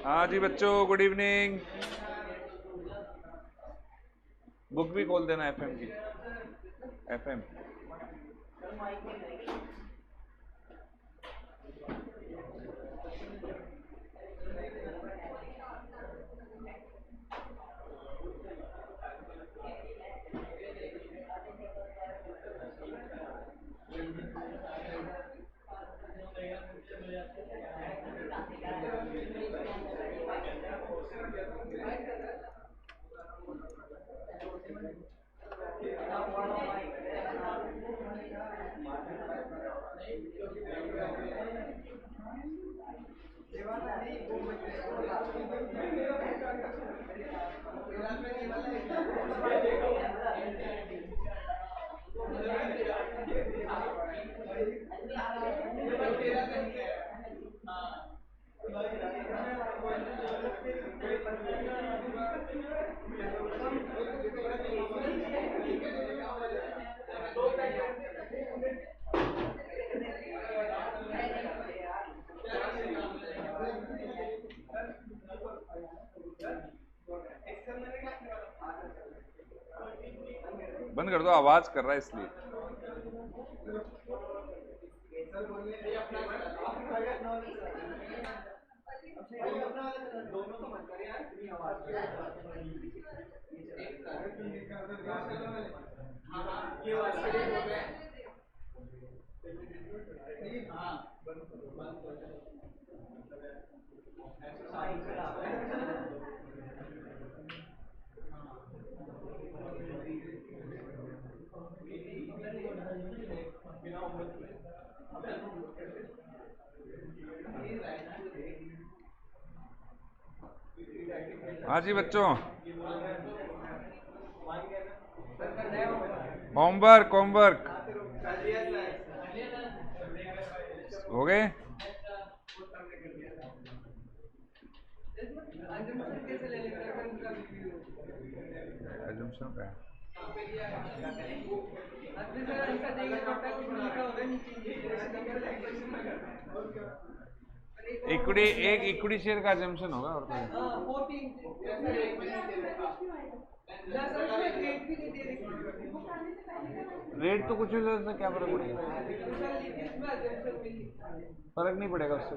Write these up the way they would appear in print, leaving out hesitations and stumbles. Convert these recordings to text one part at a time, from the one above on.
हाँ जी बच्चों, good evening. Book भी खोल देना एफएम की। एफएम बंद कर दो, आवाज कर रहा है इसलिए। हाँ जी बच्चों, होमवर्क होमवर्क हो गए। assumption का है। इक्विटी, एक इक्विटी शेयर का assumption होगा और रेट तो कुछ भी उससे क्या फर्क पड़ेगा? फर्क नहीं पड़ेगा उससे।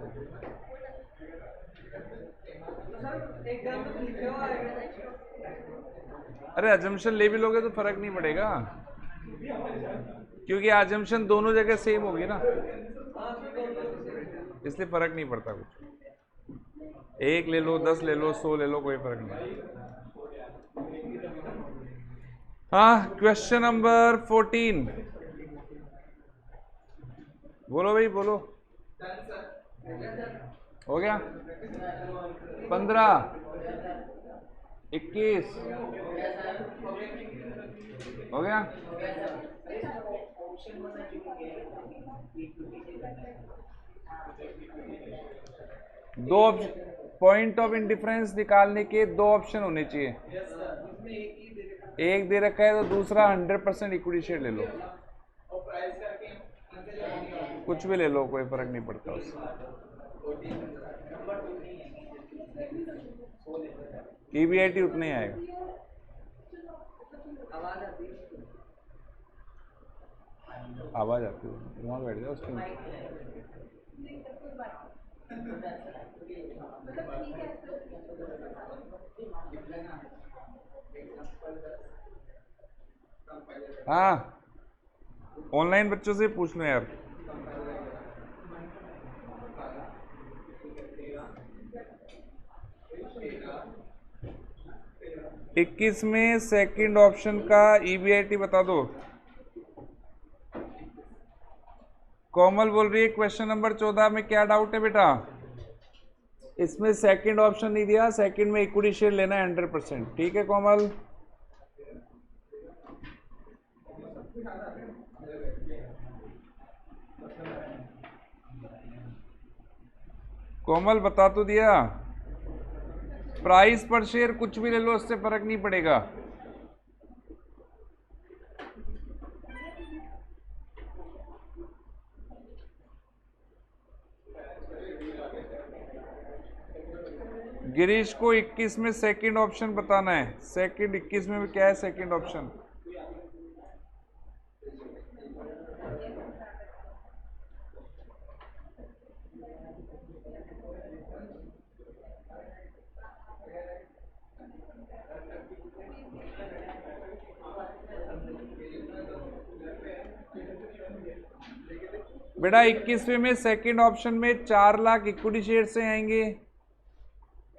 अरे अजम्पशन ले भी लोगे तो फर्क नहीं पड़ेगा, क्योंकि अजम्पशन दोनों जगह सेम होगी ना, इसलिए फर्क नहीं पड़ता कुछ। एक ले लो, 10 ले लो, 100 ले लो, कोई फर्क नहीं। हाँ, क्वेश्चन नंबर 14 बोलो भाई, बोलो। हो गया? 15, 21 हो गया? दो पॉइंट ऑफ इंडिफरेंस निकालने के दो ऑप्शन होने चाहिए। एक दे रखा है तो दूसरा 100% इक्विटी शेयर ले लो, कुछ भी ले लो, कोई फर्क नहीं पड़ता उससे। ईबीआईटी उतना ही आएगा। आवाज आती है, वहां बैठ जाओ उसके नीचे। 'हाँ, ऑनलाइन बच्चों से पूछ लो यार। इक्कीस में सेकंड ऑप्शन का ईबीआईटी बता दो। कोमल बोल रही है क्वेश्चन नंबर 14 में क्या डाउट है बेटा? इसमें सेकंड ऑप्शन नहीं दिया, सेकंड में इक्विटी शेयर लेना है 100%। ठीक है कोमल? कोमल बता तो दिया, प्राइस पर शेयर कुछ भी ले लो, उससे फर्क नहीं पड़ेगा। गिरीश को 21 में सेकंड ऑप्शन बताना है। सेकंड 21 में क्या है सेकंड ऑप्शन? बेटा 21वें में सेकंड ऑप्शन में 4 लाख इक्विटी शेयर से आएंगे,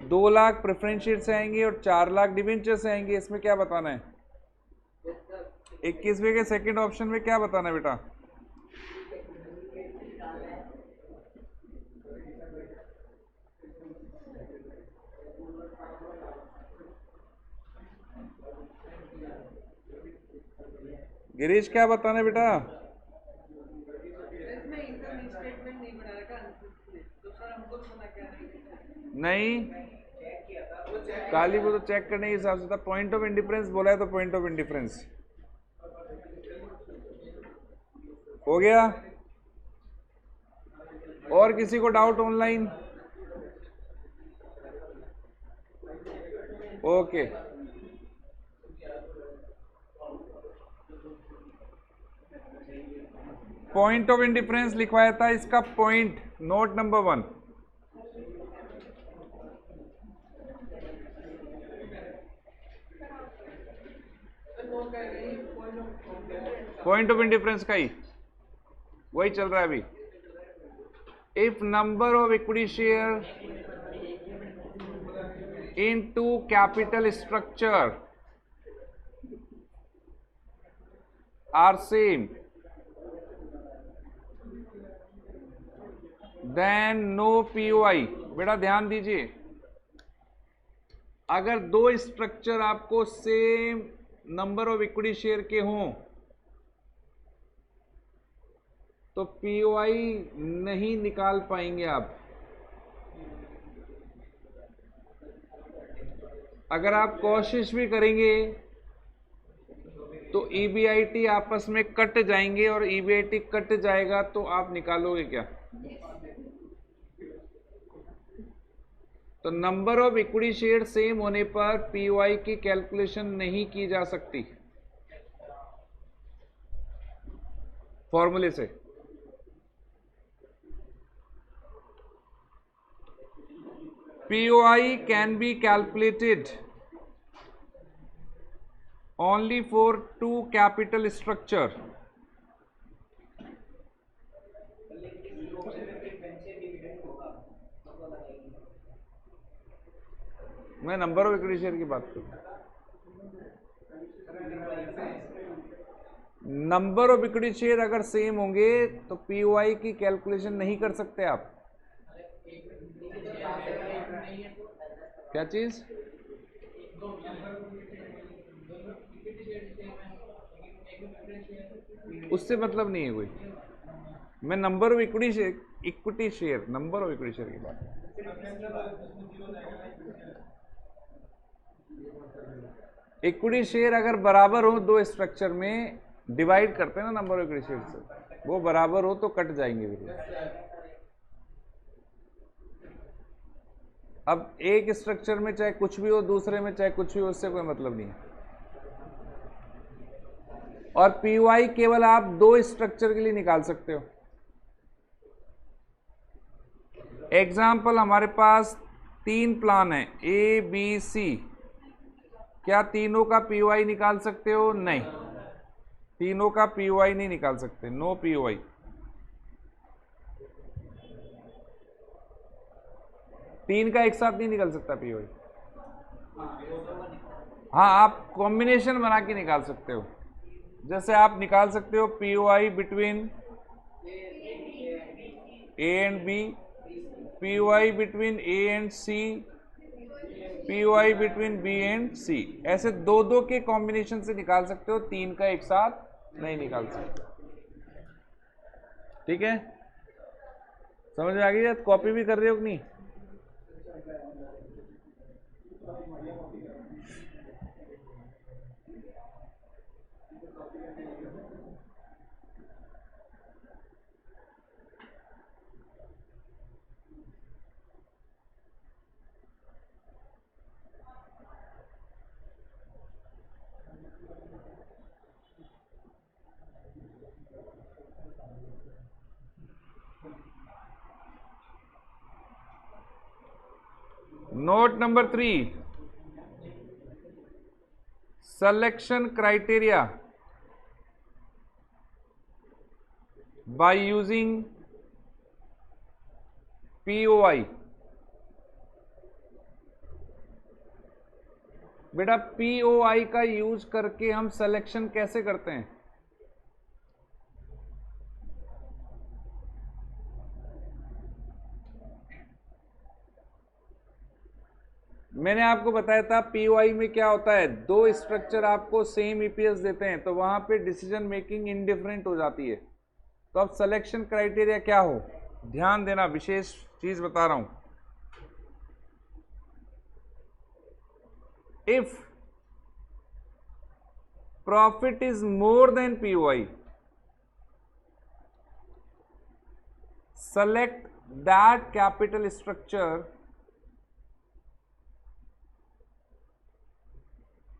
2 लाख प्रेफरेंस शेयर से आएंगे और 4 लाख डिवेंचर से आएंगे। इसमें क्या बताना है? 21वें के सेकंड ऑप्शन में क्या बताना है बेटा? गिरीश क्या बताना है बेटा? नहीं, काली वो तो चेक करने के हिसाब से था। पॉइंट ऑफ इंडिफरेंस बोला है तो पॉइंट ऑफ इंडिफरेंस हो गया। और किसी को doubt online? Okay, point of indifference लिखवाया था, इसका point note number 1। Point of indifference का ही वही चल रहा है अभी। If number of equity share into capital structure are same then no POI. बेटा ध्यान दीजिए, अगर दो स्ट्रक्चर आपको same number of equity share के हों तो पीओआई नहीं निकाल पाएंगे आप। अगर आप कोशिश भी करेंगे तो ईबीआईटी आपस में कट जाएंगे और ईबीआईटी कट जाएगा तो आप निकालोगे क्या? तो number of equity share same होने पर पीओआई की कैलकुलेशन नहीं की जा सकती फॉर्मूले से। POI can be calculated only for two capital structure. मैं नंबर ऑफ इक्विटी शेयर की बात करूं। नंबर ऑफ इक्विटी शेयर अगर सेम होंगे तो POI की कैलकुलेशन नहीं कर सकते आप। क्या चीज? उससे मतलब नहीं है कोई। मैं number of equity share number of equity share की बात। इक्विटी शेयर अगर बराबर हो दो स्ट्रक्चर में, डिवाइड करते हैं ना नंबर ऑफ इक्विटी शेयर से, वो बराबर हो तो कट जाएंगे बिल्कुल। अब एक स्ट्रक्चर में चाहे कुछ भी हो, दूसरे में चाहे कुछ भी हो, उससे कोई मतलब नहीं है। और पीओआई केवल आप दो स्ट्रक्चर के लिए निकाल सकते हो। एग्जाम्पल, हमारे पास 3 प्लान है ए बी सी। क्या तीनों का पीओआई निकाल सकते हो? नहीं, तीनों का पीओआई नहीं निकाल सकते, नो पीओआई। तीन का एक साथ नहीं निकल सकता पीओआई। हाँ, आप कॉम्बिनेशन बना के निकाल सकते हो। जैसे आप निकाल सकते हो POI between A and B, POI between A and C, POI between B and C. ऐसे दो दो के कॉम्बिनेशन से निकाल सकते हो, तीन का एक साथ नहीं निकाल सकते। ठीक है, समझ में आ गई? कॉपी भी कर रहे हो कि नहीं? Note number 3, selection criteria by using POI। बेटा POI का यूज करके हम सिलेक्शन कैसे करते हैं? मैंने आपको बताया था POI में क्या होता है, दो स्ट्रक्चर आपको सेम ईपीएस देते हैं तो वहां पे डिसीजन मेकिंग इंडिफरेंट हो जाती है। तो अब सिलेक्शन क्राइटेरिया क्या हो, ध्यान देना, विशेष चीज बता रहा हूं। If profit is more than POI, select that capital structure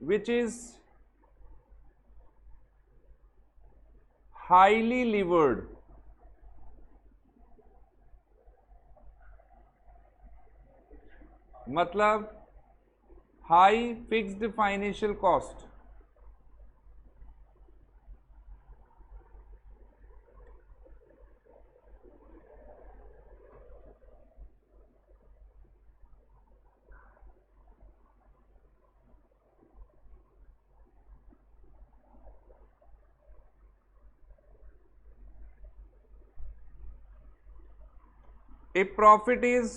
which is highly levered। मतलब high fixed financial cost. If profit is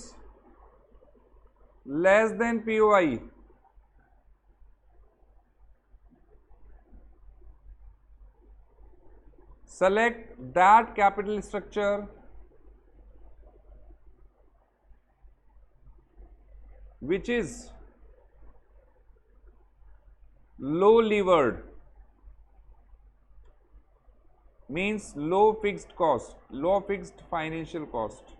less than POI, select that capital structure which is low levered, means low fixed cost, low fixed financial cost।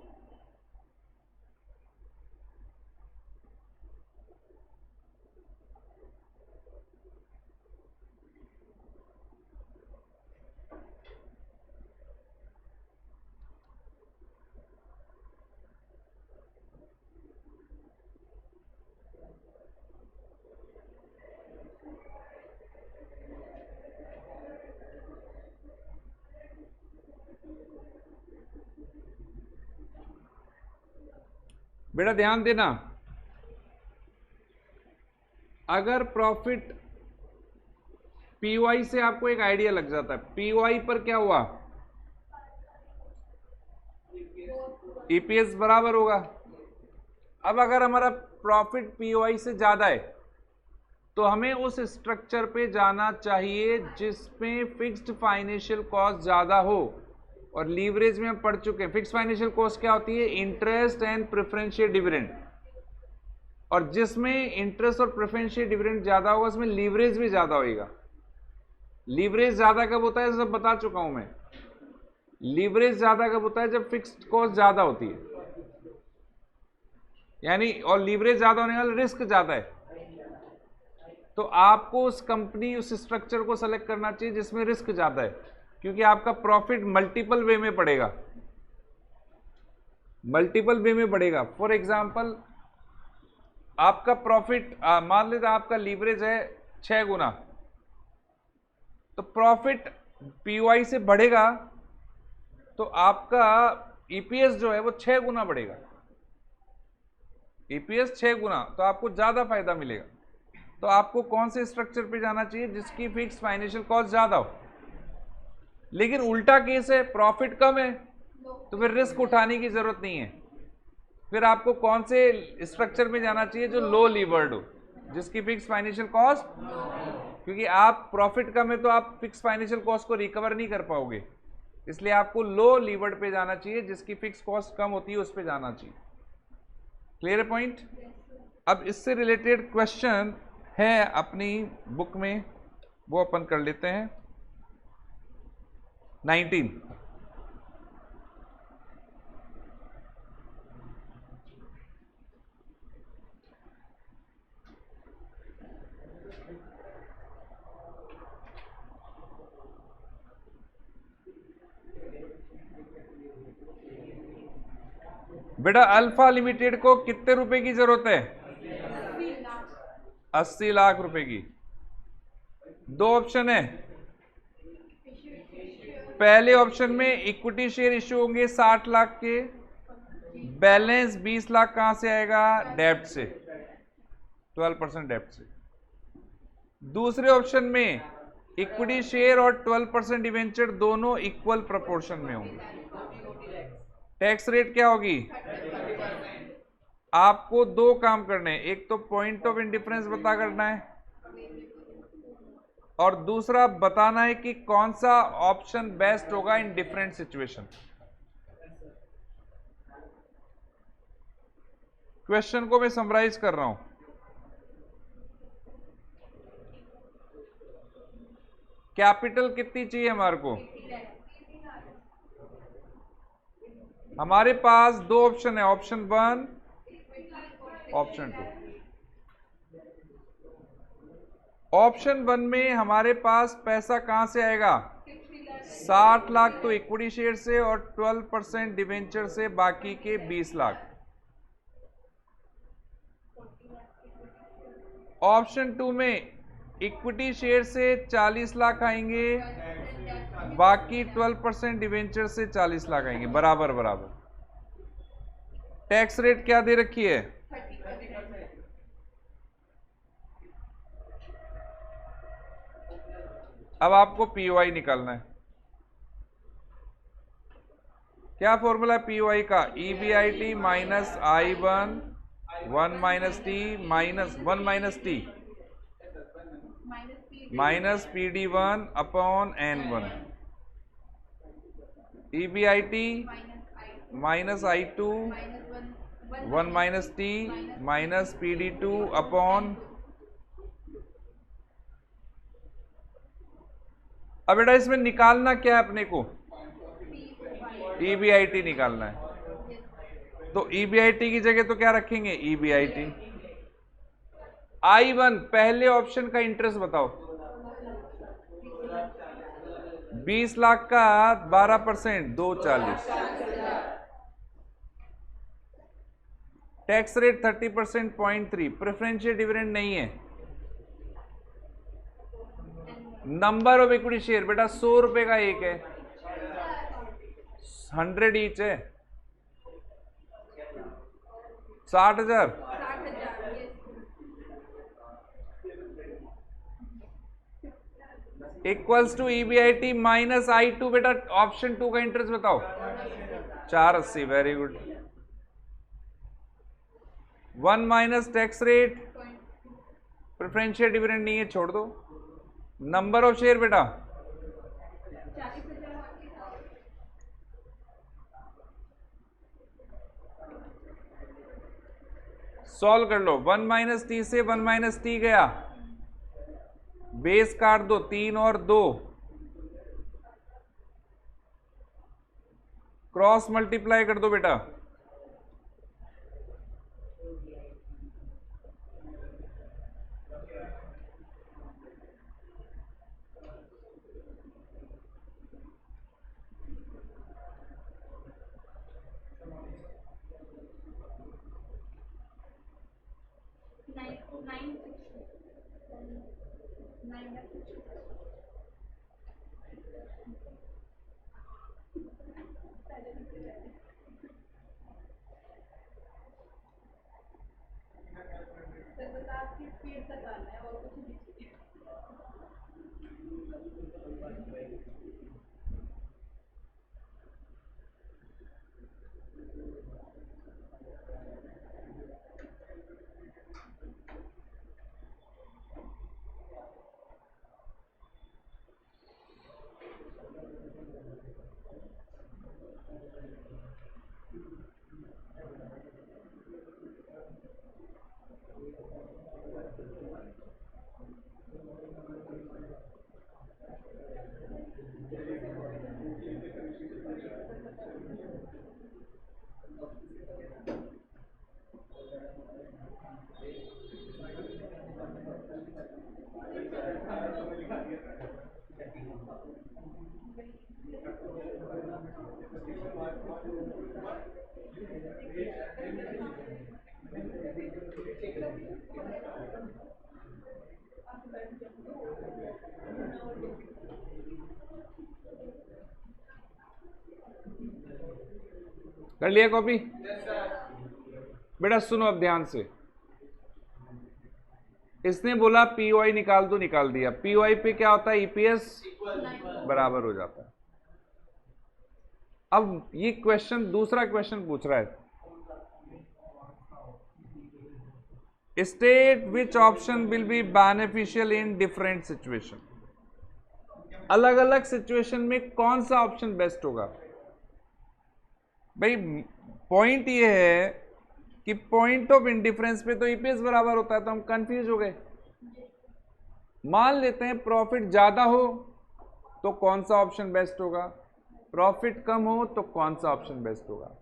बेटा ध्यान देना, अगर profit POI से आपको एक idea लग जाता है, POI पर क्या हुआ, EPS बराबर होगा। अब अगर हमारा प्रॉफिट POI से ज्यादा है तो हमें उस स्ट्रक्चर पे जाना चाहिए जिसमें फिक्स्ड फाइनेंशियल कॉस्ट ज्यादा हो। और लीवरेज में हम पढ़ चुके हैं, फिक्स्ड फाइनेंशियल कॉस्ट क्या होती है, इंटरेस्ट एंड प्रेफरेंशियल डिविडेंड। और जिसमें इंटरेस्ट और प्रेफरेंशियल डिविडेंड ज्यादा होगा उसमें लीवरेज भी ज्यादा होगा। लीवरेज ज्यादा कब होता है, सब बता चुका हूं मैं। लीवरेज ज्यादा कब होता है, जब फिक्स्ड कॉस्ट ज्यादा होती है, यानी और लीवरेज ज्यादा होने वाला रिस्क ज्यादा है। तो आपको उस कंपनी, उस स्ट्रक्चर को सेलेक्ट करना चाहिए जिसमें रिस्क ज्यादा है, क्योंकि आपका प्रॉफिट मल्टीपल वे में बढ़ेगा, मल्टीपल वे में बढ़ेगा। फॉर एग्जांपल आपका प्रॉफिट, मान लेते आपका लीवरेज है 6 गुना, तो प्रॉफिट POI से बढ़ेगा तो आपका EPS जो है वो 6 गुना बढ़ेगा। EPS 6 गुना, तो आपको ज्यादा फायदा मिलेगा। तो आपको कौन से स्ट्रक्चर पे जाना चाहिए, जिसकी फिक्स फाइनेंशियल कॉस्ट ज्यादा हो। लेकिन उल्टा केस है, प्रॉफिट कम है तो फिर रिस्क उठाने की जरूरत नहीं है। फिर आपको कौन से स्ट्रक्चर में जाना चाहिए, जो लो लीवर्ड हो, जिसकी फिक्स फाइनेंशियल कॉस्ट, क्योंकि आप प्रॉफिट कम है तो आप फिक्स फाइनेंशियल कॉस्ट को रिकवर नहीं कर पाओगे, इसलिए आपको लो लीवर्ड पे जाना चाहिए, जिसकी फिक्स कॉस्ट कम होती है उस पे जाना चाहिए। क्लियर है पॉइंट। अब इससे रिलेटेड क्वेश्चन है अपनी बुक में, वो अपन कर लेते हैं। 19, बेटा अल्फा लिमिटेड को कितने रुपए की जरूरत है, 80 लाख रुपए की। दो ऑप्शन है, पहले ऑप्शन में इक्विटी शेयर इश्यू होंगे 60 लाख के, बैलेंस 20 लाख कहां से आएगा? डेब्ट से, 12% डेब्ट से। दूसरे ऑप्शन में इक्विटी शेयर और 12% डिवेंचर दोनों इक्वल प्रोपोर्शन में होंगे। टैक्स रेट क्या होगी? आपको दो काम करने हैं, एक तो पॉइंट ऑफ इंडिफरेंस पता करना है और दूसरा बताना है कि कौन सा ऑप्शन बेस्ट होगा इन डिफरेंट सिचुएशन। क्वेश्चन को मैं समराइज कर रहा हूं। कैपिटल कितनी चाहिए हमारे को? हमारे पास दो ऑप्शन है, ऑप्शन 1, ऑप्शन 2। ऑप्शन 1 में हमारे पास पैसा कहां से आएगा? 60 लाख तो इक्विटी शेयर से और 12% डिवेंचर से, बाकी के 20 लाख। ऑप्शन 2 में इक्विटी शेयर से 40 लाख आएंगे, बाकी 12% डिवेंचर से 40 लाख आएंगे, बराबर बराबर। टैक्स रेट क्या दे रखी है? अब आपको पीओआई निकालना है। क्या फॉर्मूला है पीओआई का? EBIT minus I1 1 minus T minus 1 minus T minus PD1 upon N1। EBIT minus I2 1 minus T minus PD2 upon. अब बेटा इसमें निकालना क्या है अपने को? ईबीआईटी निकालना है। तो ईबीआईटी की जगह तो क्या रखेंगे? ईबीआईटी। I1 पहले ऑप्शन का इंटरेस्ट बताओ। 20 लाख का 12%, 240। Tax rate 30%, 0.3। प्रेफरेंशियल डिविडेंड नहीं है। नंबर ऑफ इक्विटी शेयर बेटा 100 रुपए का एक है, 100 ईच है, 60,000। Equals to EBIT minus I2। बेटा ऑप्शन 2 का इंटरेस्ट बताओ। 480। Very good. 1 minus tax rate, preferential dividend नहीं है, छोड़ दो। नंबर ऑफ शेयर बेटा 40,000। सॉल्व कर लो। 1 माइनस टी से 1 माइनस टी गया, बेस काट दो, 3 और 2, क्रॉस मल्टीप्लाई कर दो बेटा। कर लिया कॉपी? बेटा सुनो अब ध्यान से, इसने बोला पीओआई निकाल दो, निकाल दिया। पीओआई पे क्या होता है? ईपीएस बराबर हो जाता है। अब ये क्वेश्चन, दूसरा क्वेश्चन पूछ रहा है, state which option will be beneficial in different situation. अलग अलग सिचुएशन में कौन सा ऑप्शन बेस्ट होगा? भाई पॉइंट ये है कि पॉइंट ऑफ इंडिफरेंस पे तो ईपीएस बराबर होता है, तो हम कंफ्यूज हो गए। मान लेते हैं प्रॉफिट ज्यादा हो तो कौन सा ऑप्शन बेस्ट होगा, प्रॉफिट कम हो तो कौन सा ऑप्शन बेस्ट होगा।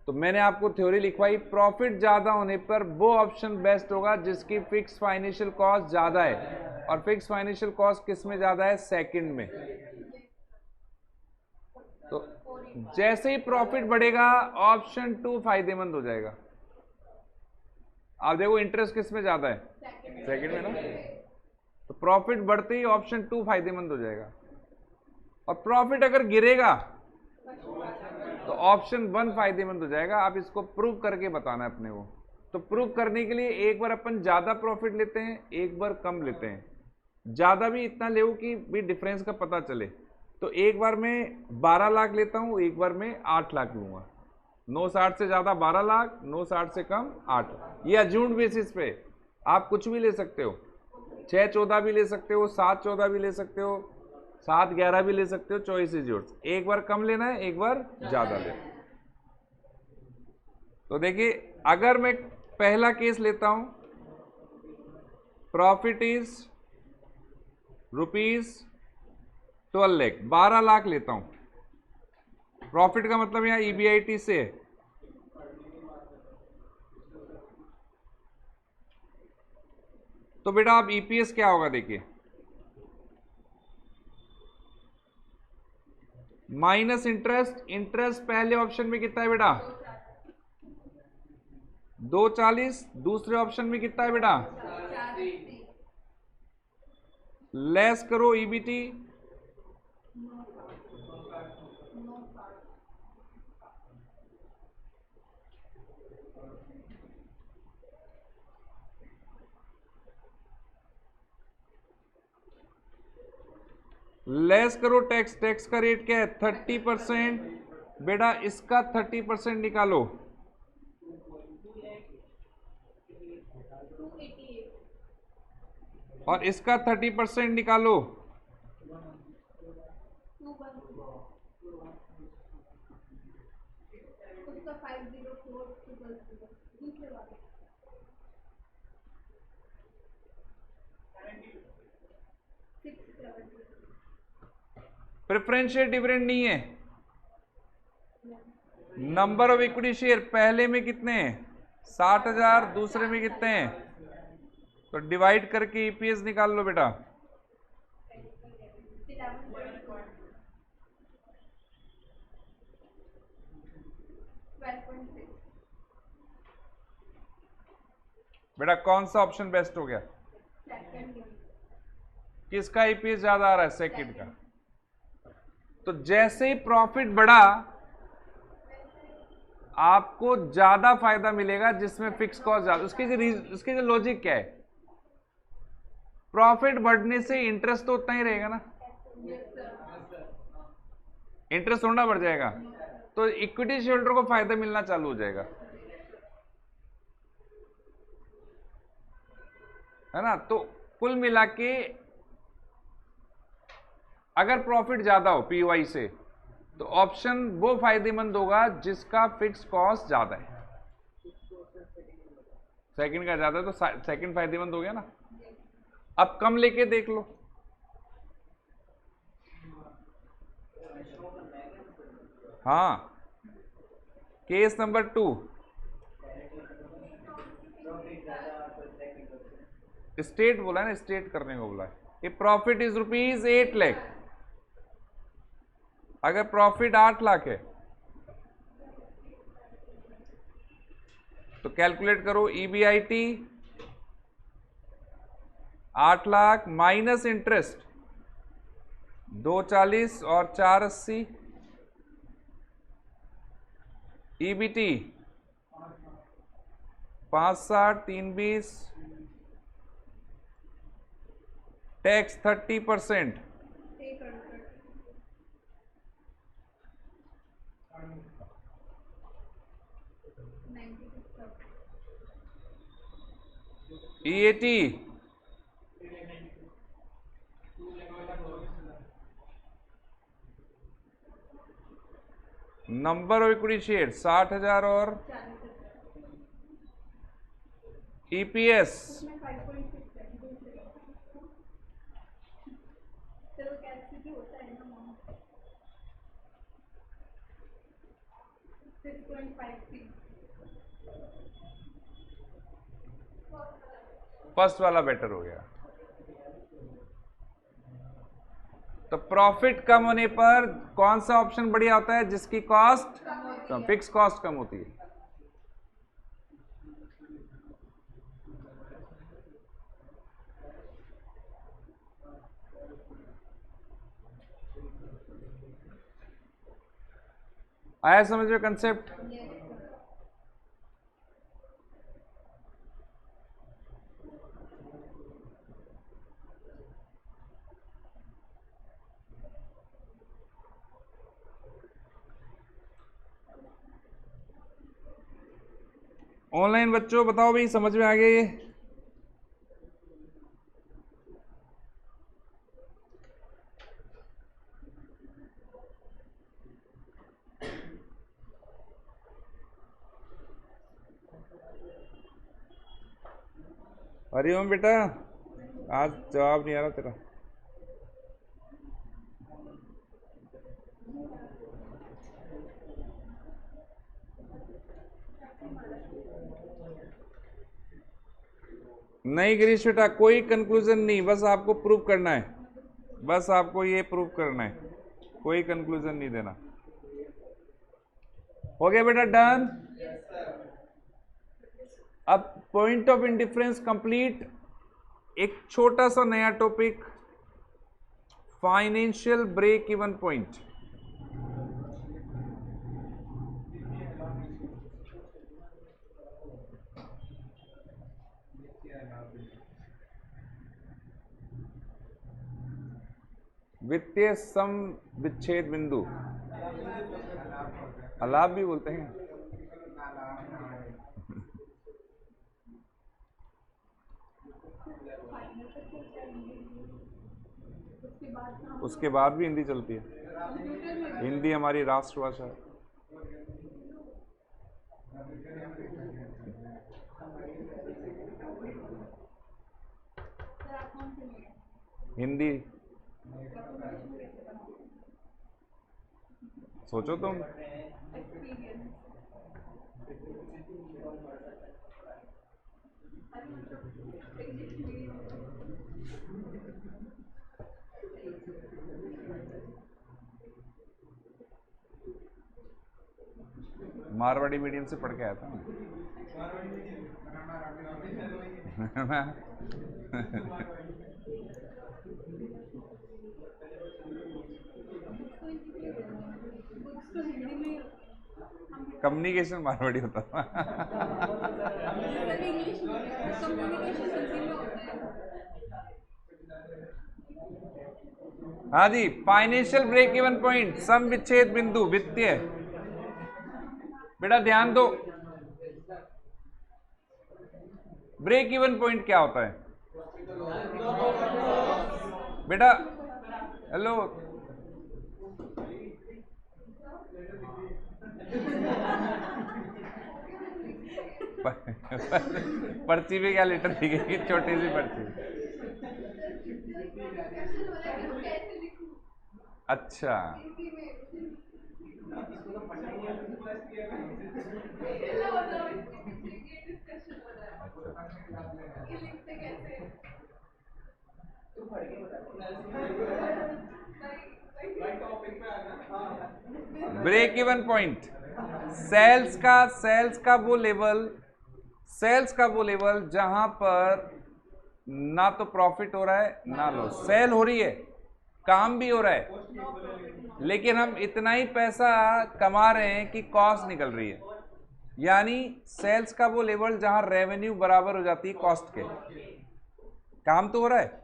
तो मैंने आपको थ्योरी लिखवाई, प्रॉफिट ज्यादा होने पर वो ऑप्शन बेस्ट होगा जिसकी फिक्स फाइनेंशियल कॉस्ट ज्यादा है, और फिक्स फाइनेंशियल कॉस्ट किस में ज्यादा है? सेकंड में। तो जैसे ही प्रॉफिट बढ़ेगा ऑप्शन 2 फायदेमंद हो जाएगा। आप देखो इंटरेस्ट किस में ज्यादा है? सेकंड में ना। तो प्रॉफिट बढ़ते ही ऑप्शन 2 फायदेमंद हो जाएगा, और प्रॉफिट अगर गिरेगा तो ऑप्शन 1 फायदेमंद हो जाएगा। आप इसको प्रूव करके बताना है अपने को। तो प्रूव करने के लिए एक बार अपन ज्यादा प्रॉफिट लेते हैं, एक बार कम लेते हैं। ज्यादा भी इतना ले कि भी डिफरेंस का पता चले। तो एक बार मैं 12 लाख लेता हूं, एक बार मैं 8 लाख लूंगा। 960 से ज्यादा 12 लाख, 960 से कम 8 लाख। ये अज्यूम्ड बेसिस पे आप कुछ भी ले सकते हो, 6-14 भी ले सकते हो, 7-14 भी ले सकते हो, 7-11 भी ले सकते हो, चॉइस इज योर्स। एक बार कम लेना है, एक बार ज्यादा लेना है। तो देखिए अगर मैं पहला केस लेता हूं, प्रॉफिट इज ₹12 लाख, 12 लाख लेता हूं। प्रॉफिट का मतलब यहां ईबीआईटी से है। तो बेटा अब ईपीएस क्या होगा देखिए, माइनस इंटरेस्ट। इंटरेस्ट पहले ऑप्शन में कितना है बेटा? 240। दूसरे ऑप्शन में कितना है बेटा? लेस करो ईबीटी, लेस करो टैक्स। टैक्स का रेट क्या है? 30%। बेटा इसका 30% निकालो, और इसका 30% निकालो। प्रेफरेंशियल डिविडेंड नहीं है। नंबर ऑफ इक्विटी शेयर पहले में कितने हैं? 60,000। दूसरे में कितने हैं? तो डिवाइड करके ईपीएस निकाल लो बेटा। बेटा कौन सा ऑप्शन बेस्ट हो गया? किसका ईपीएस ज्यादा आ रहा है? सेकंड का। तो जैसे ही प्रॉफिट बढ़ा आपको ज्यादा फायदा मिलेगा जिसमें फिक्स कॉस्ट ज्यादा। उसकी जो लॉजिक क्या है, प्रॉफिट बढ़ने से इंटरेस्ट तो उतना ही रहेगा ना, इंटरेस्ट थोड़ा बढ़ जाएगा। तो इक्विटी शेयर होल्डर को फायदा मिलना चालू हो जाएगा, है ना। तो कुल मिला के अगर प्रॉफिट ज्यादा हो पीवाई से तो ऑप्शन वो फायदेमंद होगा जिसका फिक्स कॉस्ट ज्यादा है। सेकंड का ज्यादा है तो सेकंड फायदेमंद हो गया ना। अब कम लेके देख लो। हाँ, केस नंबर 2, स्टेट बोला है ना, स्टेट करने को बोला है। ये प्रॉफिट इज ₹8 लाख। अगर प्रॉफिट 8 लाख है तो कैलकुलेट करो ईबीआईटी 8 लाख माइनस इंटरेस्ट 240 और 480। EBT 560 320। Tax 30%। EAT number of equity share 60,000 और ईपीएस फर्स्ट वाला बेटर हो गया। तो प्रॉफिट कम होने पर कौन सा ऑप्शन बढ़िया होता है? जिसकी कॉस्ट कम, फिक्स कॉस्ट कम होती है। आया समझ में कंसेप्ट? ऑनलाइन बच्चों बताओ भाई, समझ में आ गया ये? हरिओम बेटा, आज जवाब नहीं आ रहा तेरा। नहीं गिरीश बेटा, कोई कंक्लूजन नहीं, बस आपको प्रूव करना है। बस आपको ये प्रूव करना है, कोई कंक्लूजन नहीं देना। हो गया बेटा, डन। अब पॉइंट ऑफ इंडिफरेंस कंप्लीट। एक छोटा सा नया topic, financial break even point. वित्तीय सम विच्छेद बिंदु, अलाभ भी बोलते हैं। उसके बाद भी हिंदी चलती है, हिंदी हमारी राष्ट्रभाषा है। हिंदी सोचो तुम। मारवाड़ी मीडियम से पढ़ के आया था कम्युनिकेशन मारवाड़ी होता था हाँ जी, फाइनेंशियल ब्रेक इवन पॉइंट, सम विच्छेद बिंदु, वित्तीय। बेटा ध्यान दो, ब्रेक इवन पॉइंट क्या होता है बेटा? हेलो, पर्ची पे क्या लेटर दिखेगी? छोटी सी पर्ची। अच्छा, ब्रेक इवन पॉइंट, सेल्स का वो लेवल जहां पर ना तो प्रॉफिट हो रहा है ना लॉस, सेल हो रही है, काम भी हो रहा है, लेकिन हम इतना ही पैसा कमा रहे हैं कि कॉस्ट निकल रही है। यानी सेल्स का वो लेवल जहां रेवेन्यू बराबर हो जाती है कॉस्ट के। काम तो हो रहा है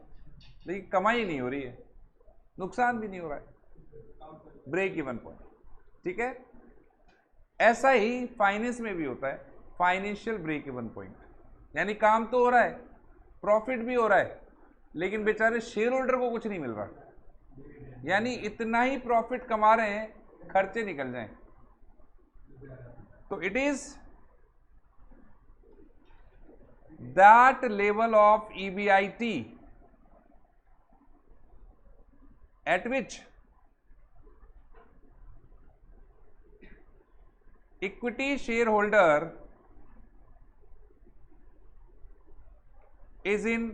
लेकिन कमाई नहीं हो रही है, नुकसान भी नहीं हो रहा है, ब्रेक इवन पॉइंट। ठीक है, ऐसा ही फाइनेंस में भी होता है, फाइनेंशियल ब्रेक इवन पॉइंट। यानी काम तो हो रहा है, प्रॉफिट भी हो रहा है, लेकिन बेचारे शेयर होल्डर को कुछ नहीं मिल रहा। यानी इतना ही प्रॉफिट कमा रहे हैं, खर्चे निकल जाएं। तो it is that level of EBIT at which equity shareholder is in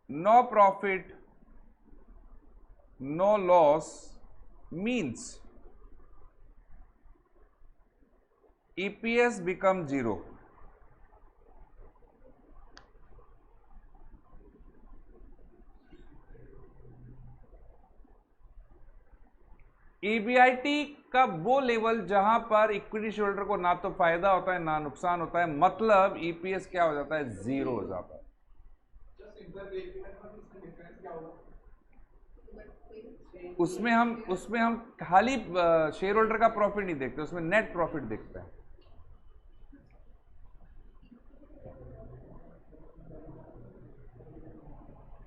no profit no loss means EPS becomes 0. EBIT का वो लेवल जहां पर इक्विटी शेयरहोल्डर को ना तो फायदा होता है ना नुकसान होता है, मतलब EPS क्या हो जाता है, 0 हो जाता है। उसमें हम खाली शेयर होल्डर का प्रॉफिट नहीं देखते, उसमें नेट प्रॉफिट देखते हैं।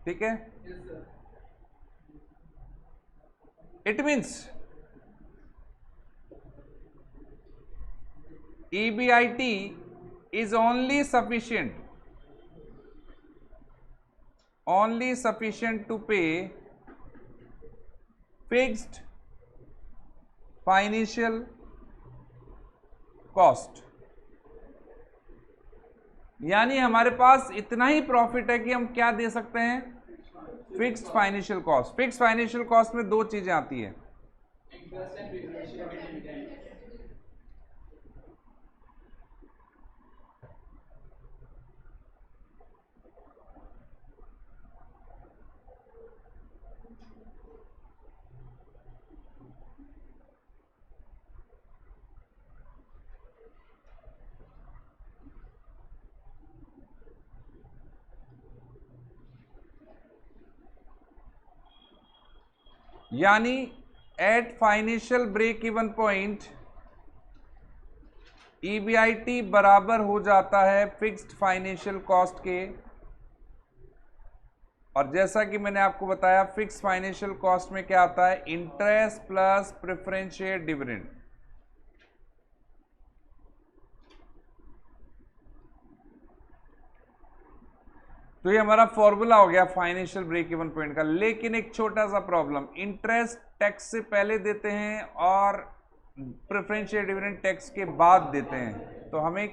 ठीक है, it means EBIT is only sufficient to pay fixed financial cost। यानी हमारे पास इतना ही प्रॉफिट है कि हम क्या दे सकते हैं, fixed financial cost. Fixed financial cost में दो चीजें आती है, यानी at financial break even point EBIT बराबर हो जाता है फिक्स्ड फाइनेंशियल कॉस्ट के। और जैसा कि मैंने आपको बताया, फिक्स्ड फाइनेंशियल कॉस्ट में क्या आता है, interest plus preference share dividend. तो ये हमारा फॉर्मूला हो गया फाइनेंशियल ब्रेक इवन पॉइंट का। लेकिन एक छोटा सा प्रॉब्लम, इंटरेस्ट टैक्स से पहले देते हैं और प्रेफरेंस शेयर डिविडेंड टैक्स के बाद देते हैं। तो हमें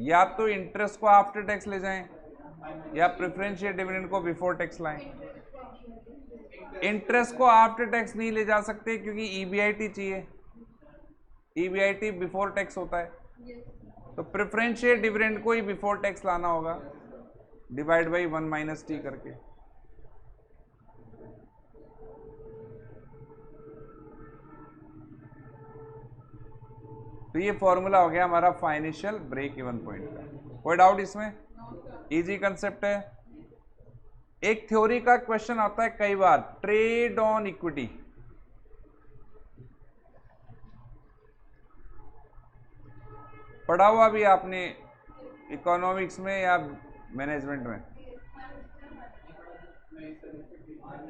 या तो इंटरेस्ट को आफ्टर टैक्स ले जाएं या प्रेफरेंस शेयर डिविडेंड को बिफोर टैक्स लाएं। इंटरेस्ट को आफ्टर टैक्स नहीं ले जा सकते क्योंकि EBIT चाहिए, EBIT बिफोर टैक्स होता है। तो प्रेफरेंस शेयर डिविडेंड को ही बिफोर टैक्स लाना होगा, डिवाइड बाई 1 माइनस टी करके। तो ये फॉर्मूला हो गया हमारा फाइनेंशियल ब्रेक इवन पॉइंट का। कोई डाउट इसमें? इजी कंसेप्ट है। एक थ्योरी का क्वेश्चन आता है कई बार, ट्रेड ऑन इक्विटी। पढ़ा हुआ भी आपने इकोनॉमिक्स में या मैनेजमेंट में?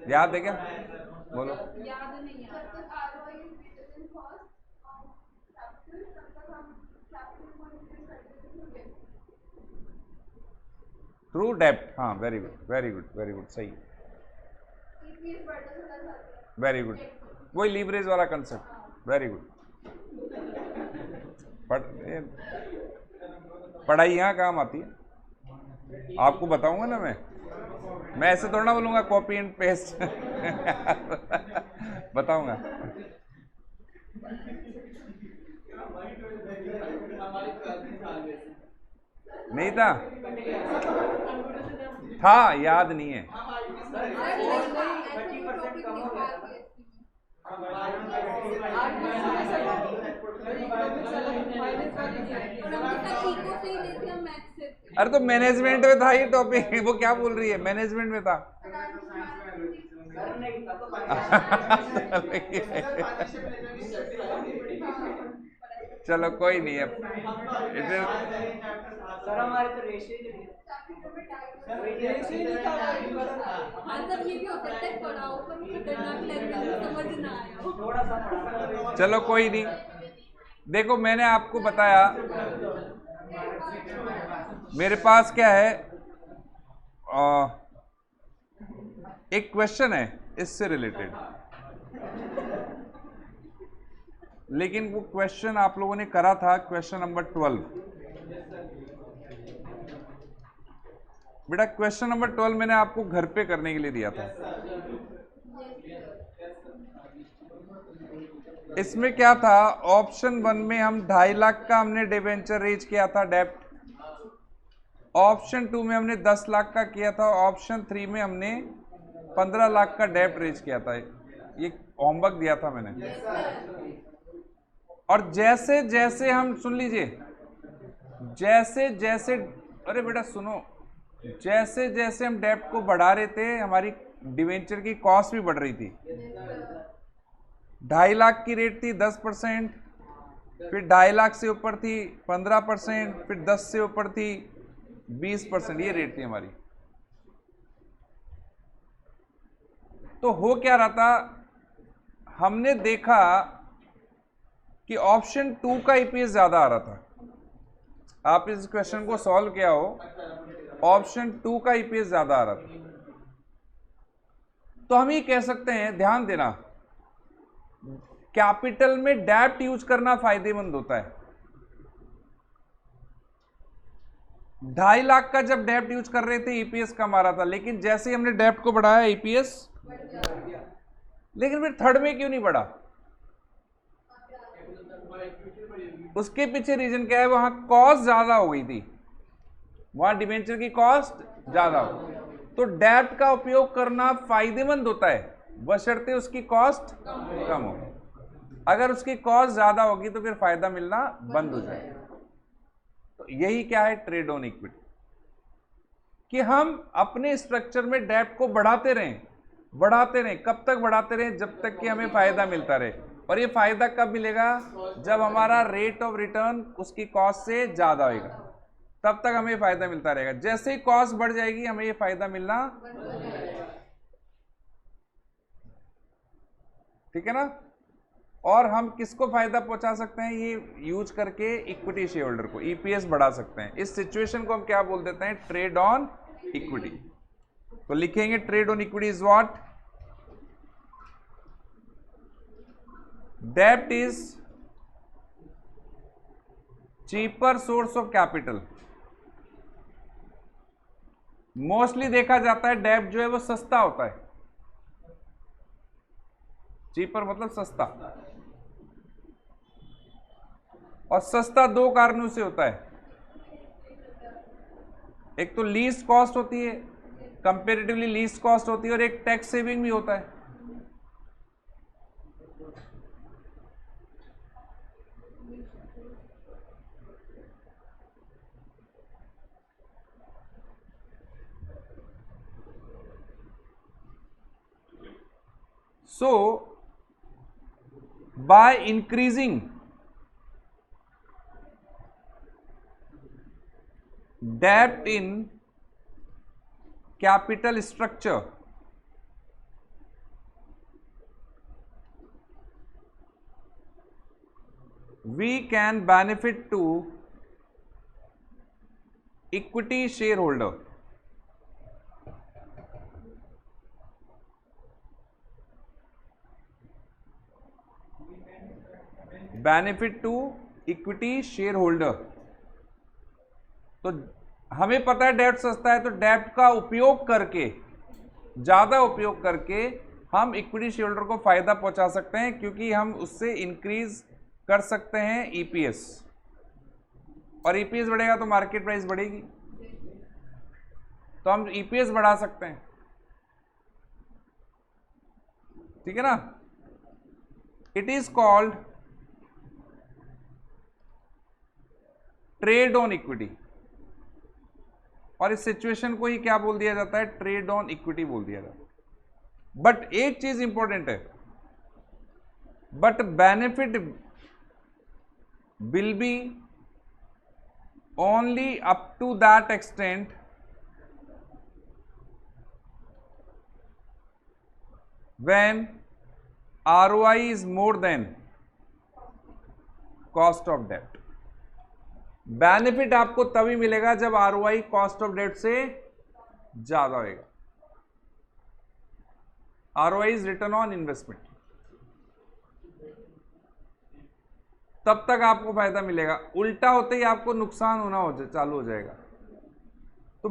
याद है क्या? बोलो। याद नहीं आ रहा। थ्रू डेप्ट, हाँ, very good very good very good, सही, वेरी गुड, वही लीवरेज वाला कंसेप्ट, वेरी गुड। पढ़ाई यहाँ काम आती है, आपको बताऊंगा ना मैं ऐसे थोड़ा ना बोलूंगा कॉपी एंड पेस्ट बताऊंगा। नहीं था, था, याद नहीं है। अरे तो मैनेजमेंट में था ये टॉपिक, वो क्या बोल रही है, मैनेजमेंट में था। चलो कोई नहीं है, सर हमारे तो रेशियो ही नहीं थोड़ा सा। चलो कोई नहीं। देखो मैंने आपको बताया, मेरे पास क्या है, एक क्वेश्चन है इससे रिलेटेड, लेकिन वो क्वेश्चन आप लोगों ने करा था, क्वेश्चन नंबर 12। बेटा क्वेश्चन नंबर 12 मैंने आपको घर पे करने के लिए दिया था। इसमें क्या था, ऑप्शन 1 में हम 2.5 लाख का हमने डिबेंचर रेज किया था डेप्ट, ऑप्शन 2 में हमने 10 लाख का किया था, ऑप्शन 3 में हमने 15 लाख का डेप्ट रेज किया था। ये होमवर्क दिया था मैंने। और जैसे जैसे हम, सुन लीजिए, जैसे जैसे, अरे बेटा सुनो, जैसे जैसे हम डेप्ट को बढ़ा रहे थे हमारी डिवेंचर की कॉस्ट भी बढ़ रही थी। 2.5 लाख की रेट थी 10%, फिर 2.5 लाख से ऊपर थी 15%, फिर 10 से ऊपर थी 20%, ये रेट थी हमारी। तो हो क्या रहा था, हमने देखा कि ऑप्शन 2 का ईपीएस ज्यादा आ रहा था। आप इस क्वेश्चन को सॉल्व किया हो, ऑप्शन 2 का ईपीएस ज्यादा आ रहा था। तो हम ये कह सकते हैं, ध्यान देना, कैपिटल में डेप्ट यूज करना फायदेमंद होता है। 2.5 लाख का जब डेप्ट यूज कर रहे थे ईपीएस कम आ रहा था, लेकिन जैसे ही हमने डेप्ट को बढ़ाया ईपीएस, लेकिन फिर थर्ड में क्यों नहीं बढ़ा? उसके पीछे रीजन क्या है, वहां कॉस्ट ज्यादा हो गई थी, वहां डिबेंचर की कॉस्ट ज्यादा हो। तो डेप्ट का उपयोग करना फायदेमंद होता है बशर्ते उसकी कॉस्ट कम हो। अगर उसकी कॉस्ट ज्यादा होगी तो फिर फायदा मिलना बंद हो जाएगा। तो यही क्या है, ट्रेड ऑन इक्विटी, कि हम अपने स्ट्रक्चर में डेप्ट को बढ़ाते रहें, बढ़ाते रहें। कब तक बढ़ाते रहें? जब तक कि हमें फायदा मिलता रहे। और ये फायदा कब मिलेगा? जब हमारा रेट ऑफ रिटर्न उसकी कॉस्ट से ज्यादा होगा, तब तक हमें फायदा मिलता रहेगा। जैसे ही कॉस्ट बढ़ जाएगी हमें ये फायदा मिलना, ठीक है ना। और हम किसको फायदा पहुंचा सकते हैं ये यूज करके? इक्विटी शेयर होल्डर को ईपीएस बढ़ा सकते हैं। इस सिचुएशन को हम क्या बोल देते हैं? Trade on equity. तो लिखेंगे trade on equity is what? डेब्ट is cheaper source of capital. Mostly देखा जाता है डेब्ट जो है वो सस्ता होता है। चीपर मतलब सस्ता, और सस्ता दो कारणों से होता है। एक तो लीस्ट कॉस्ट होती है, कंपेरेटिवली लीस्ट कॉस्ट होती है, और एक टैक्स सेविंग भी होता है। So, by increasing debt in capital structure, we can benefit to equity shareholder. Benefit to equity shareholder. तो हमें पता है डेब्ट सस्ता है, तो डेब्ट का उपयोग करके, ज्यादा उपयोग करके हम इक्विटी शेयर होल्डर को फायदा पहुंचा सकते हैं, क्योंकि हम उससे इंक्रीज कर सकते हैं ईपीएस, और ईपीएस बढ़ेगा तो मार्केट प्राइस बढ़ेगी। तो हम ईपीएस बढ़ा सकते हैं, ठीक है ना। It is called trade on equity, और इस सिचुएशन को ही क्या बोल दिया जाता है, ट्रेड ऑन इक्विटी बोल दिया जाता है। बट एक चीज इंपॉर्टेंट है, but benefit will be only up to that extent when ROI is more than cost of debt। बेनिफिट आपको तभी मिलेगा जब ROI कॉस्ट ऑफ डेट से ज्यादा होगा। ROI is return on investment, तब तक आपको फायदा मिलेगा। उल्टा होते ही आपको नुकसान होना चालू हो जाएगा। तो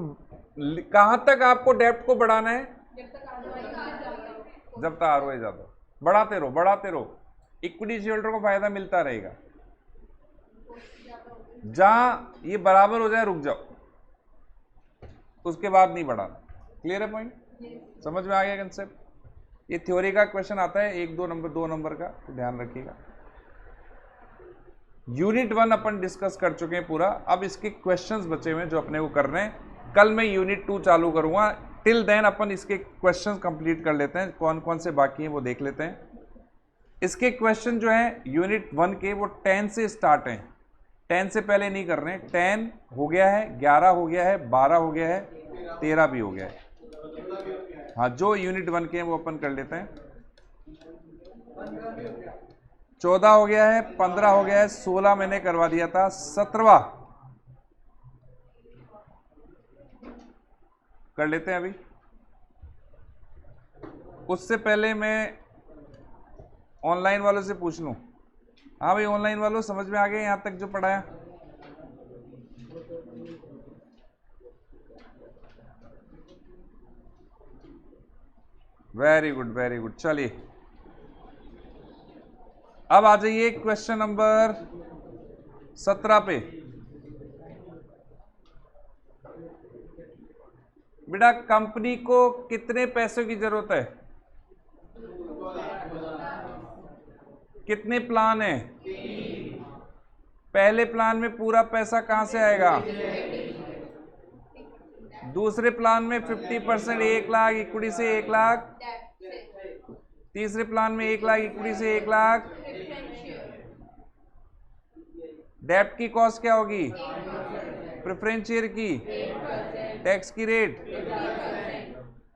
कहां तक आपको डेप्ट को बढ़ाना है, जब तक ROI ज्यादा। बढ़ाते रहो बढ़ाते रहो, इक्विटी शेयरहोल्डर को फायदा मिलता रहेगा। जहां ये बराबर हो जाए रुक जाओ, उसके बाद नहीं बढ़ाना। क्लियर है पॉइंट, समझ में आ गया कंसेप्ट। ये थ्योरी का क्वेश्चन आता है 1-2 नंबर का, तो ध्यान रखिएगा। यूनिट 1 अपन डिस्कस कर चुके हैं पूरा, अब इसके क्वेश्चंस बचे हुए हैं जो अपने को करने हैं। कल मैं यूनिट 2 चालू करूंगा, टिल देन अपन इसके क्वेश्चंस कंप्लीट कर लेते हैं, कौन कौन से बाकी हैं वो देख लेते हैं। इसके क्वेश्चन जो है यूनिट 1 के वो 10 से स्टार्ट हैं, 10 से पहले नहीं कर रहे हैं। 10 हो गया है, 11 हो गया है, 12 हो गया है, 13 भी हो गया है। हाँ, जो यूनिट 1 के हैं वो अपन कर लेते हैं। 14 हो गया है, 15 हो गया है, 16 मैंने करवा दिया था, 17वां कर लेते हैं अभी। उससे पहले मैं ऑनलाइन वालों से पूछ लूं। हाँ भाई, ऑनलाइन वालों समझ में आ गया यहां तक जो पढ़ाया? Very good very good. चलिए अब आ जाइए क्वेश्चन नंबर 17 पे। बेटा, कंपनी को कितने पैसों की जरूरत है? कितने प्लान है? पहले प्लान में पूरा पैसा कहां से आएगा? दूसरे प्लान में 50%, 1 लाख इक्विटी से 1 लाख। तीसरे प्लान में 1 लाख इक्विटी से 1 लाख। डेब्ट की कॉस्ट क्या होगी? प्रेफरेंस शेयर की टैक्स की रेट।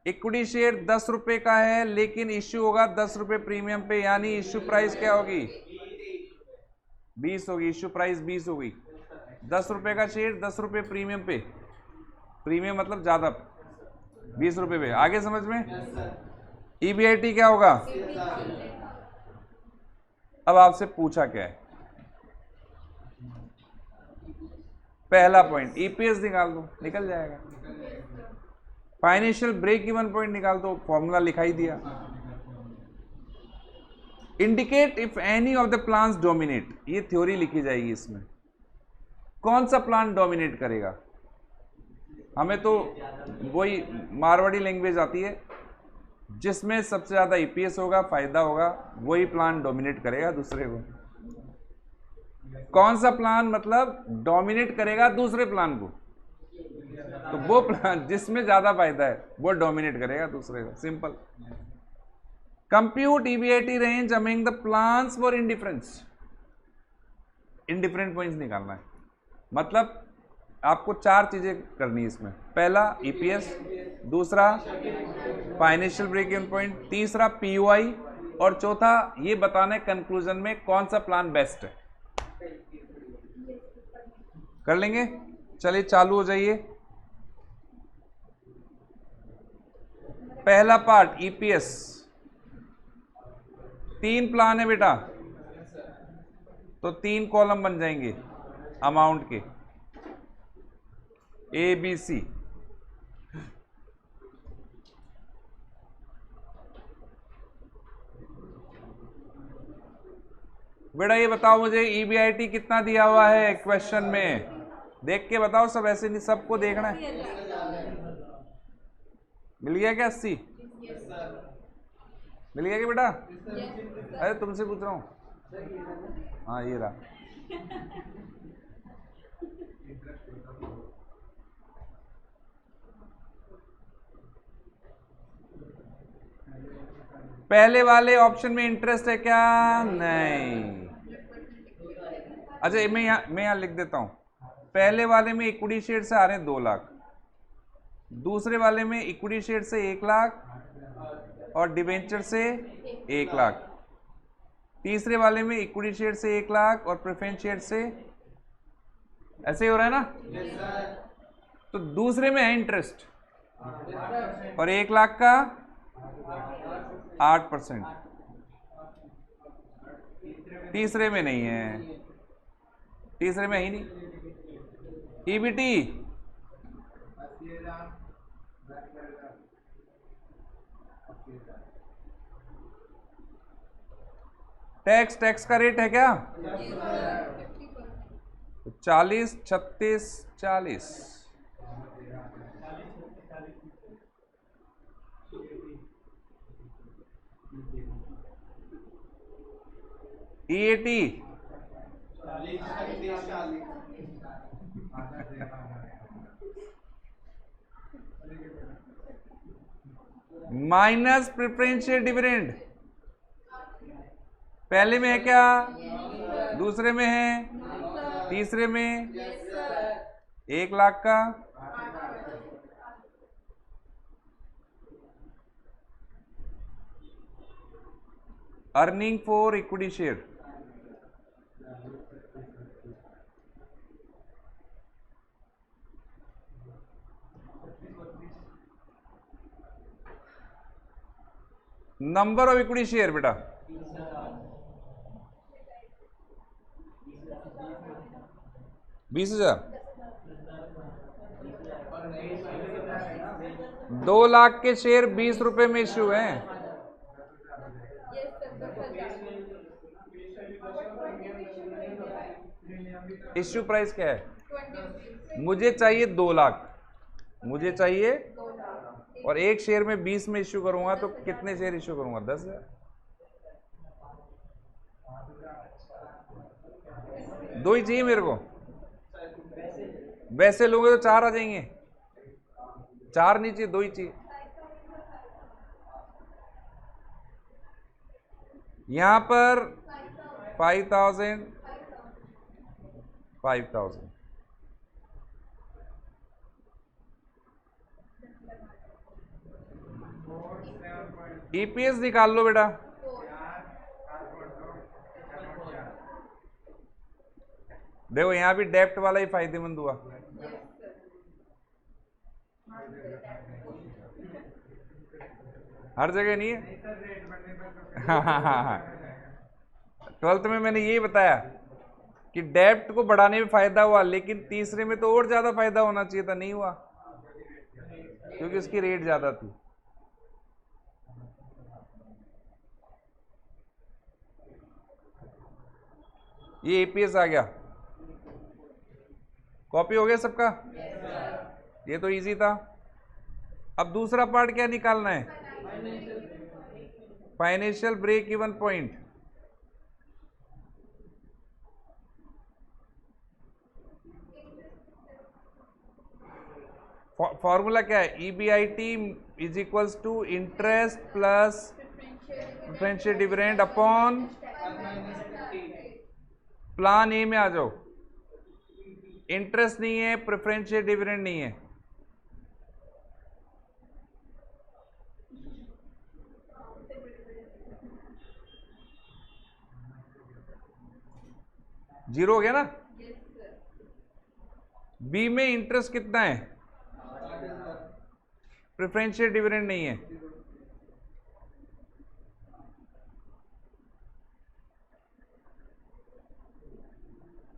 इक्विटी शेयर 10 रुपए का है, लेकिन इश्यू होगा 10 रुपए प्रीमियम पे, यानी इश्यू प्राइस क्या होगी? 20 होगी। इश्यू प्राइस 20 होगी। 10 रुपए का शेयर 10 रुपए प्रीमियम पे, प्रीमियम मतलब ज्यादा, 20 रुपए पे। आगे समझ में? EBIT क्या होगा? अब आपसे पूछा क्या है, पहला पॉइंट EPS निकाल दो, निकल जाएगा। फाइनेंशियल ब्रेक इवन पॉइंट निकाल दो, फॉर्मूला लिखा ही दिया। Indicate if any of the plans dominate, ये थ्योरी लिखी जाएगी इसमें। कौन सा प्लान डोमिनेट करेगा? हमें तो वही मारवाड़ी लैंग्वेज आती है, जिसमें सबसे ज्यादा EPS होगा, फायदा होगा, वही प्लान डोमिनेट करेगा दूसरे को। कौन सा प्लान मतलब डोमिनेट करेगा दूसरे प्लान को? तो वो प्लान जिसमें ज्यादा फायदा है वो डोमिनेट करेगा दूसरे को। Simple. Compute EBIT range among the plans for indifference. Indifferent points निकालना है, मतलब आपको 4 चीजें करनी है इसमें। पहला EPS, दूसरा फाइनेंशियल ब्रेक इवन पॉइंट, तीसरा POI, और चौथा ये बताना है कंक्लूजन में कौन सा प्लान बेस्ट है। कर लेंगे? चलिए चालू हो जाइए। पहला पार्ट EPS, 3 प्लान है बेटा, तो 3 कॉलम बन जाएंगे अमाउंट के, ABC। बेटा ये बताओ मुझे EBIT कितना दिया हुआ है क्वेश्चन में, देख के बताओ सब, ऐसे नहीं सबको देखना है। मिल गया क्या 80? मिल गया क्या बेटा? अरे तुमसे पूछ रहा हूँ। हाँ ये रहा। पहले वाले ऑप्शन में इंटरेस्ट है क्या? नहीं। अच्छा मैं यहाँ लिख देता हूं। पहले वाले में इक्विटी शेयर से आ रहे हैं 2 लाख, दूसरे वाले में इक्विटी शेयर से 1 लाख और डिवेंचर से 1 लाख, तीसरे वाले में इक्विटी शेयर से 1 लाख और प्रेफरेंस शेयर से, ऐसे ही हो रहा है ना? तो दूसरे में है इंटरेस्ट और 1 लाख का 8%, तीसरे में नहीं है, तीसरे में ही नहीं। ईबीटी टैक्स का रेट है क्या? 40, 36, 40। ईएटी माइनस प्रेफरेंशियल डिविडेंड, पहले में है क्या? दूसरे में है, तीसरे में 1 लाख का earning for equity share. Number of equity share बेटा 20,000। 2 लाख के शेयर 20 रुपए में इश्यू हैं। इश्यू प्राइस क्या है? मुझे चाहिए 2 लाख, मुझे चाहिए, और एक शेयर में 20 में इश्यू करूंगा तो कितने शेयर इश्यू करूंगा? 10,000। 2 ही चाहिए मेरे को, वैसे लोगे तो 4 आ जाएंगे, 4 नहीं चाहिए, 2 ही चाहिए। यहां पर 5,000, 5,000। ईपीएस निकाल लो बेटा। देखो यहां भी डेप्ट वाला ही फायदेमंद हुआ। हर जगह नहीं है। हाँ। 12th में मैंने यही बताया कि डेप्ट को बढ़ाने में फायदा हुआ, लेकिन तीसरे में तो और ज्यादा फायदा होना चाहिए था, नहीं हुआ क्योंकि उसकी रेट ज्यादा थी। ये एपीएस आ गया, कॉपी हो गया सबका? ये तो इजी था। अब दूसरा पार्ट क्या निकालना है? Financial break even point. Formula क्या है? EBIT is equals to interest plus preferential dividend upon, plan A में आ जाओ, इंटरेस्ट नहीं है, प्रेफरेंशियल डिविडेंड नहीं है, जीरो हो गया ना? बी में इंटरेस्ट कितना है? प्रेफरेंशियल डिविडेंड नहीं है।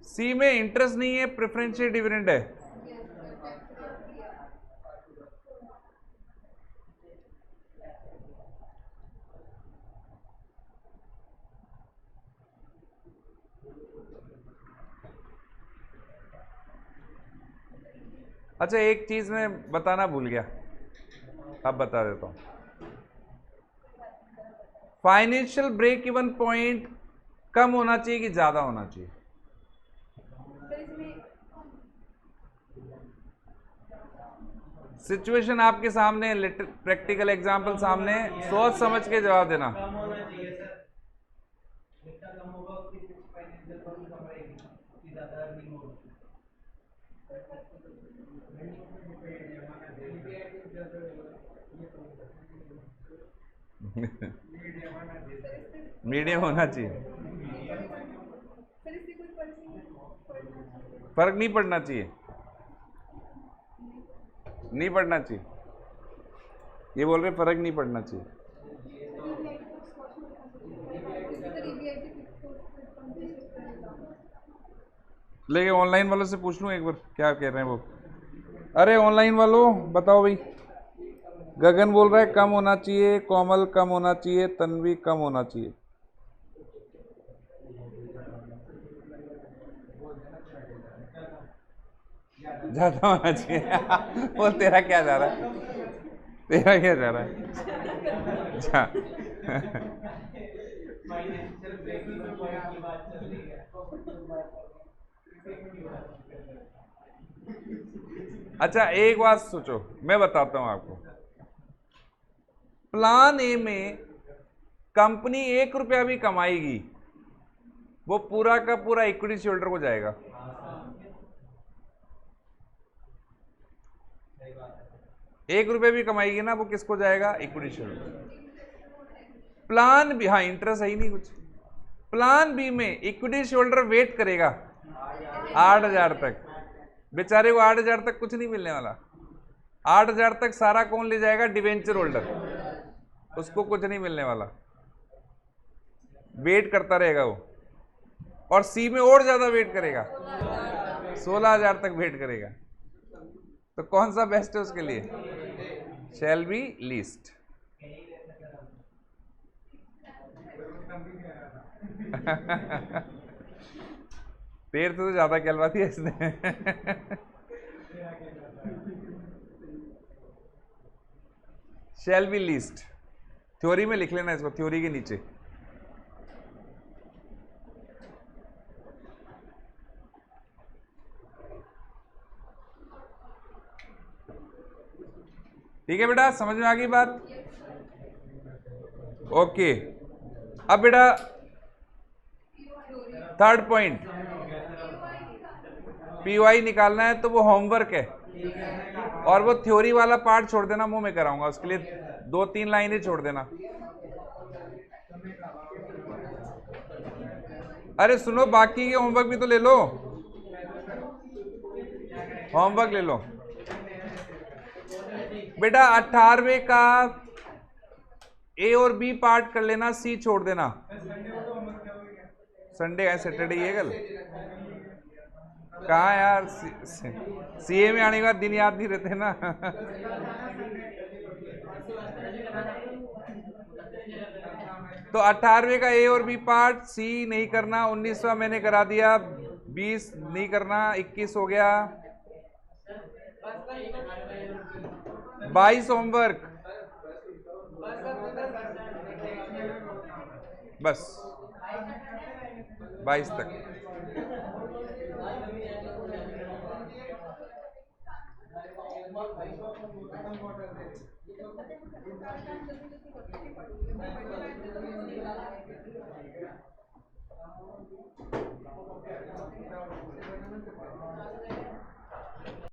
सी में इंटरेस्ट नहीं है, प्रेफरेंशियल डिविडेंड है। अच्छा एक चीज मैं बताना भूल गया, अब बता देता हूं। फाइनेंशियल ब्रेक इवन पॉइंट कम होना चाहिए कि ज्यादा होना चाहिए? सिचुएशन आपके सामने, प्रैक्टिकल एग्जांपल सामने, सोच समझ के जवाब देना। कम होना चाहिए सर, जितना कम होगा उतनी फाइनेंशियल प्रॉब्लम कम रहेगी, उतनी ज्यादा अर्निंग होगी। मीडियम होना चाहिए। फर्क नहीं पड़ना चाहिए, नहीं पड़ना चाहिए, ये बोल रहे फर्क नहीं पड़ना चाहिए। लेकिन ऑनलाइन वालों से पूछ लूं एक बार क्या कह रहे हैं वो। अरे ऑनलाइन वालों बताओ भाई। गगन बोल रहा है कम होना चाहिए, कोमल कम होना चाहिए, तन्वी कम होना चाहिए। ज्यादा होना चाहिए। बोल तेरा क्या जा रहा है, तेरा क्या जा रहा है? अच्छा। फाइनेंशियल ब्रेक इवन पॉइंट की बात चल रही है। अच्छा एक बात सोचो, मैं बताता हूं आपको। प्लान ए में कंपनी 1 रुपया भी कमाएगी, वो पूरा का पूरा इक्विटी शेयरहोल्डर को जाएगा। एक रुपये भी कमाएगी ना, वो किसको जाएगा? Equity shareholder. प्लान बी, हाँ इंटरेस्ट है ही नहीं कुछ। प्लान बी में इक्विटी शेयरहोल्डर वेट करेगा 8,000 तक, बेचारे को 8,000 तक कुछ नहीं मिलने वाला। 8,000 तक सारा कौन ले जाएगा? डिवेंचर होल्डर, उसको कुछ नहीं मिलने वाला, वेट करता रहेगा वो। और सी में और ज्यादा वेट करेगा, 16,000 तक वेट करेगा। तो कौन सा बेस्ट है उसके लिए? Shall be least. तेरे तो ज्यादा कहलवा थी इसने। शैल बी लीस्ट, थ्योरी में लिख लेना इसको, थ्योरी के नीचे। ठीक है बेटा, समझ में आ गई बात? ओके। अब बेटा थर्ड पॉइंट, पीवाई निकालना है तो वो होमवर्क है, और वो थ्योरी वाला पार्ट छोड़ देना, मुंह में कराऊंगा उसके लिए 2-3 लाइनें छोड़ देना। अरे सुनो, बाकी के होमवर्क भी तो ले लो, होमवर्क ले लो बेटा। 18वें का ए और बी पार्ट कर लेना, सी छोड़ देना। संडे है, सैटरडे ये कल कहाँ यार? सीए में आने के बाद दिन याद नहीं रहते ना। तो 18वें का ए और बी पार्ट, सी नहीं करना। 19वां मैंने करा दिया, 20 नहीं करना, 21 हो गया, 22 होमवर्क बस, 22 तक।